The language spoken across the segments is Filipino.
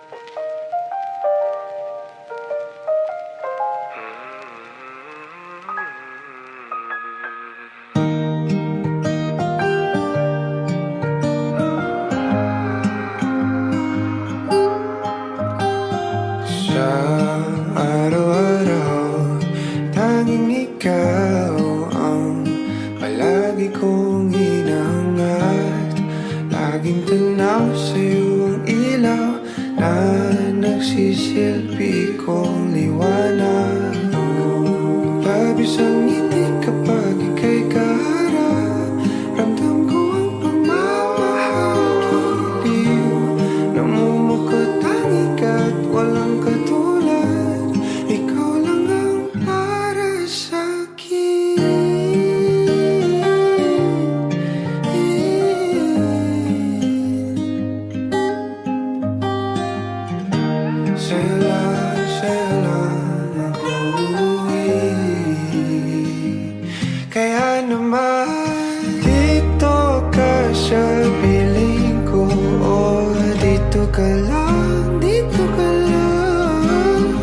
Sa araw-araw, tanging ikaw ang palagi kong hinahangat. Laging tanaw sa'yo ang ilaw na nagsisilbi kong liwanag. Labis ang ngiti kapag ika'y kaharap. Ramdam ko ang pagmamahal, giliw. Namumukot tanging ka't walang katulad. Ikaw lang ang para sa'kin. Sa'yo lang ako kaya naman dito ka sa piling ko. Oh, dito ka lang, dito ka lang.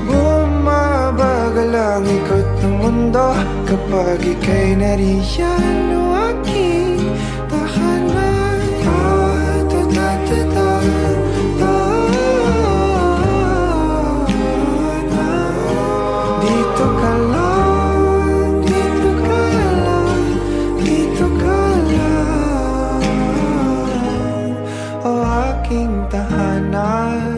Bumabagal ang ikot ng mundo kapag ika'y nariyan. O aking tahanan. Dito ka lang, dito ka lang, dito ka lang. O aking tahanan.